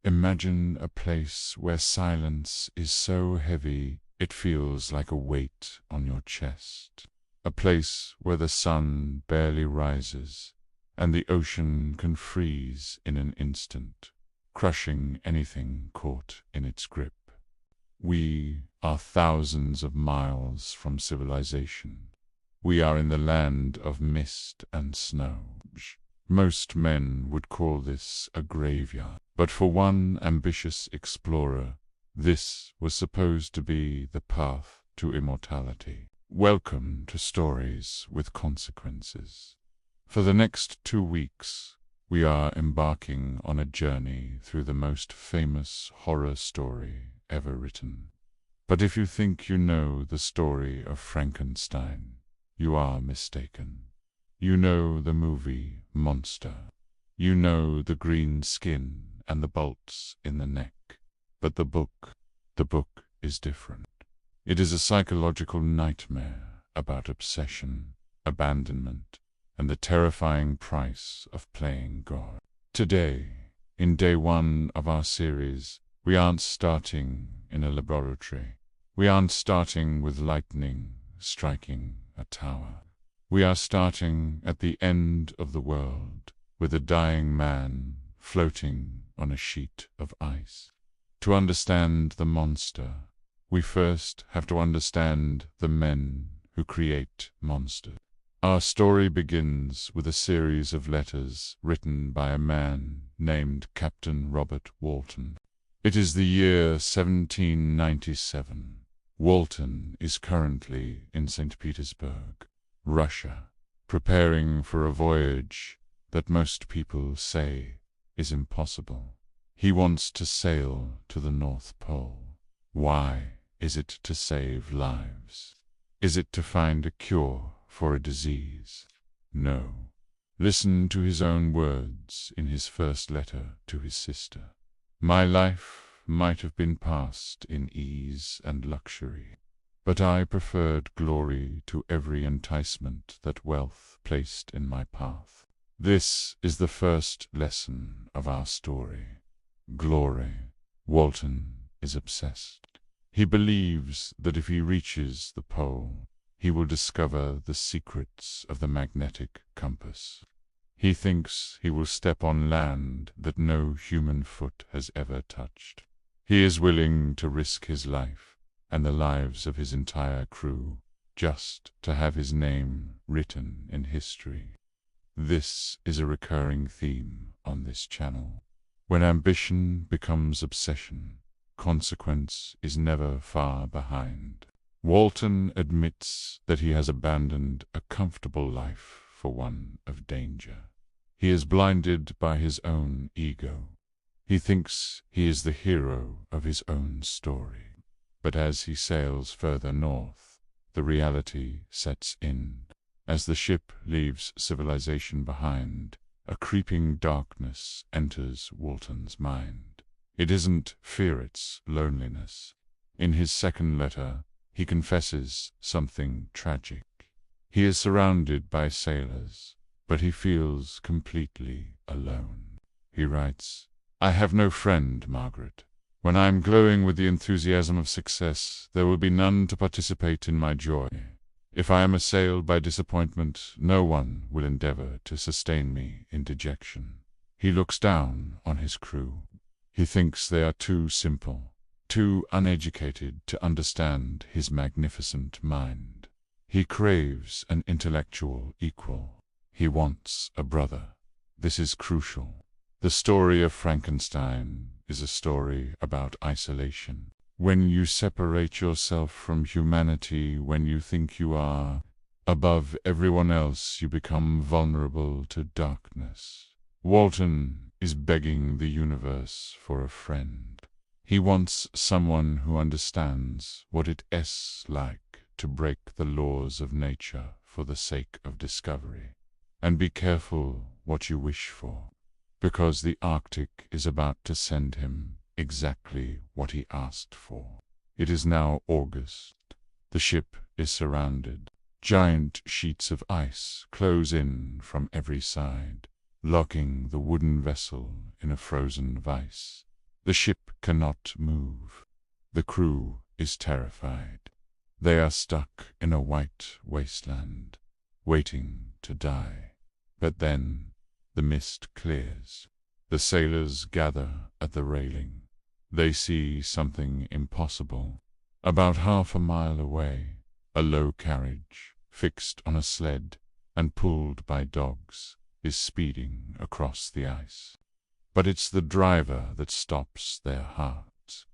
Imagine a place where silence is so heavy it feels like a weight on your chest. A place where the sun barely rises and the ocean can freeze in an instant, crushing anything caught in its grip. We are thousands of miles from civilization. We are in the land of mist and snow. Most men would call this a graveyard, but for one ambitious explorer, this was supposed to be the path to immortality. Welcome to Stories with Consequences. For the next 2 weeks, we are embarking on a journey through the most famous horror story ever written. But if you think you know the story of Frankenstein, you are mistaken. You know the movie Monster. You know the green skin and the bolts in the neck. But the book is different. It is a psychological nightmare about obsession, abandonment, and the terrifying price of playing God. Today, in day 1 of our series, we aren't starting in a laboratory. We aren't starting with lightning striking a tower. We are starting at the end of the world, with a dying man floating on a sheet of ice. To understand the monster, we first have to understand the men who create monsters. Our story begins with a series of letters written by a man named Captain Walton. It is the year 1797. Walton is currently in St. Petersburg, Russia, preparing for a voyage that most people say is impossible. He wants to sail to the North Pole. Why? Is it to save lives? Is it to find a cure for a disease? No. Listen to his own words in his first letter to his sister. My life might have been passed in ease and luxury, but I preferred glory to every enticement that wealth placed in my path. This is the first lesson of our story. Glory. Walton is obsessed. He believes that if he reaches the pole, he will discover the secrets of the magnetic compass. He thinks he will step on land that no human foot has ever touched. He is willing to risk his life and the lives of his entire crew just to have his name written in history. This is a recurring theme on this channel. When ambition becomes obsession, consequence is never far behind. Walton admits that he has abandoned a comfortable life for one of danger. He is blinded by his own ego. He thinks he is the hero of his own story. But as he sails further north, the reality sets in. As the ship leaves civilization behind, a creeping darkness enters Walton's mind. It isn't fear, it's loneliness. In his second letter, he confesses something tragic. He is surrounded by sailors, but he feels completely alone. He writes, I have no friend, Margaret. When I am glowing with the enthusiasm of success, there will be none to participate in my joy. If I am assailed by disappointment, no one will endeavor to sustain me in dejection. He looks down on his crew. He thinks they are too simple, too uneducated to understand his magnificent mind. He craves an intellectual equal. He wants a brother. This is crucial. The story of Frankenstein is a story about isolation. When you separate yourself from humanity, when you think you are above everyone else, you become vulnerable to darkness. Walton is begging the universe for a friend. He wants someone who understands what it's like to break the laws of nature for the sake of discovery. And be careful what you wish for, because the Arctic is about to send him exactly what he asked for. It is now August. The ship is surrounded. Giant sheets of ice close in from every side, locking the wooden vessel in a frozen vice. The ship cannot move. The crew is terrified. They are stuck in a white wasteland, waiting to die. But then the mist clears. The sailors gather at the railing. They see something impossible. About half a mile away, a low carriage, fixed on a sled and pulled by dogs, is speeding across the ice. But it's the driver that stops their hearts.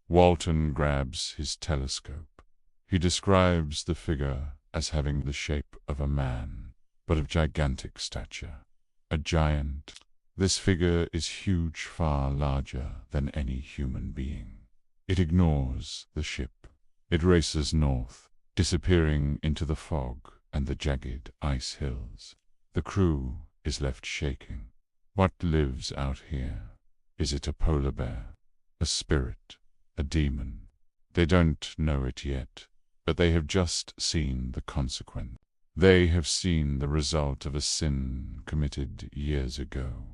Walton grabs his telescope. He describes the figure as having the shape of a man, but of gigantic stature. A giant. This figure is huge, far larger than any human being. It ignores the ship. It races north, disappearing into the fog and the jagged ice hills. The crew is left shaking. What lives out here? Is it a polar bear? A spirit? A demon? They don't know it yet, but they have just seen the consequence. They have seen the result of a sin committed years ago.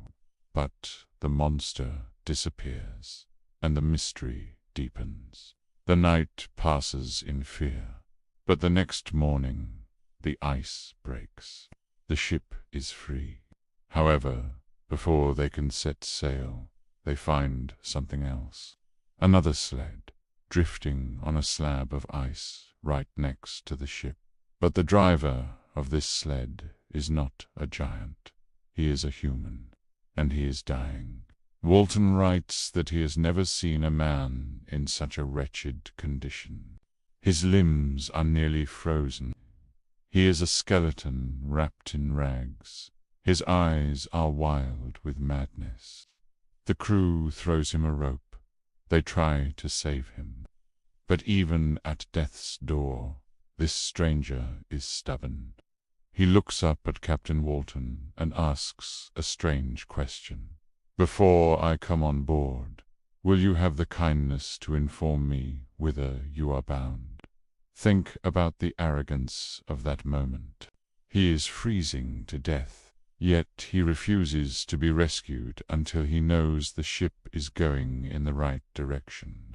But the monster disappears, and the mystery deepens. The night passes in fear, but the next morning the ice breaks. The ship is free. However, before they can set sail, they find something else. Another sled, drifting on a slab of ice right next to the ship. But the driver of this sled is not a giant. He is a human, and he is dying. Walton writes that he has never seen a man in such a wretched condition. His limbs are nearly frozen. He is a skeleton wrapped in rags. His eyes are wild with madness. The crew throws him a rope. They try to save him. But even at death's door, this stranger is stubborn. He looks up at Captain Walton and asks a strange question. "Before I come on board, will you have the kindness to inform me whither you are bound?" Think about the arrogance of that moment. He is freezing to death, yet he refuses to be rescued until he knows the ship is going in the right direction.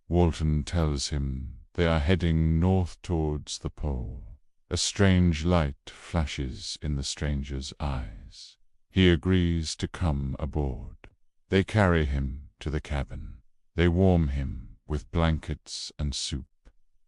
Walton tells him they are heading north towards the pole. A strange light flashes in the stranger's eyes. He agrees to come aboard. They carry him to the cabin. They warm him with blankets and soup.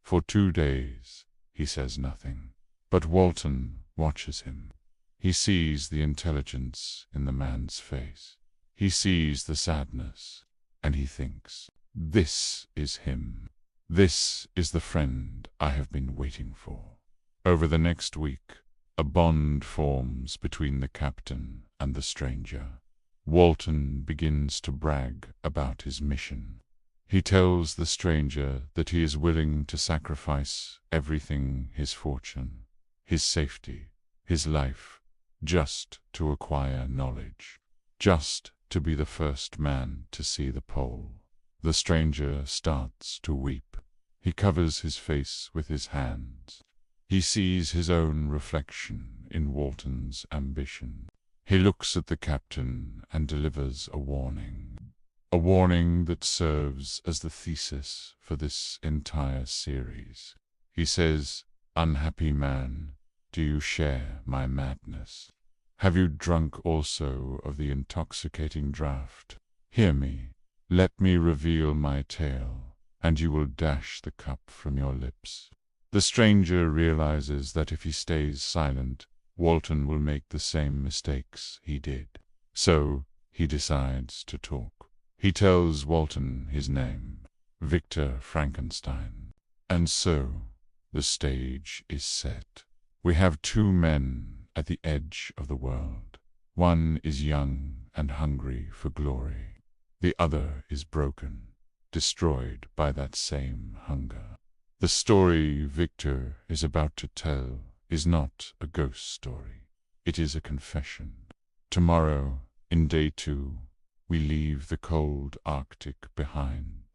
For 2 days he says nothing, but Walton watches him. He sees the intelligence in the man's face. He sees the sadness, and he thinks, "This is him. This is the friend I have been waiting for." Over the next week, a bond forms between the captain and the stranger. Walton begins to brag about his mission. He tells the stranger that he is willing to sacrifice everything, his fortune, his safety, his life, just to acquire knowledge, just to be the first man to see the pole. The stranger starts to weep. He covers his face with his hands. He sees his own reflection in Walton's ambition. He looks at the captain and delivers a warning that serves as the thesis for this entire series. He says, "Unhappy man, do you share my madness? Have you drunk also of the intoxicating draught? Hear me, let me reveal my tale, and you will dash the cup from your lips." The stranger realizes that if he stays silent, Walton will make the same mistakes he did. So he decides to talk. He tells Walton his name, Victor Frankenstein. And so the stage is set. We have 2 men at the edge of the world. One is young and hungry for glory. The other is broken, destroyed by that same hunger. The story Victor is about to tell is not a ghost story. It is a confession. Tomorrow, in day 2, we leave the cold Arctic behind.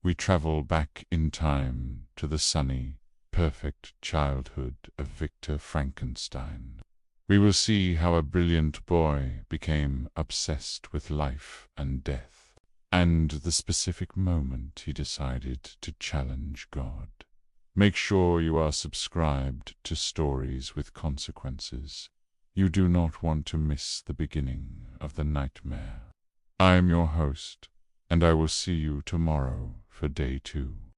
We travel back in time to the sunny, perfect childhood of Victor Frankenstein. We will see how a brilliant boy became obsessed with life and death, and the specific moment he decided to challenge God. Make sure you are subscribed to Stories with Consequences. You do not want to miss the beginning of the nightmare. I am your host, and I will see you tomorrow for day 2.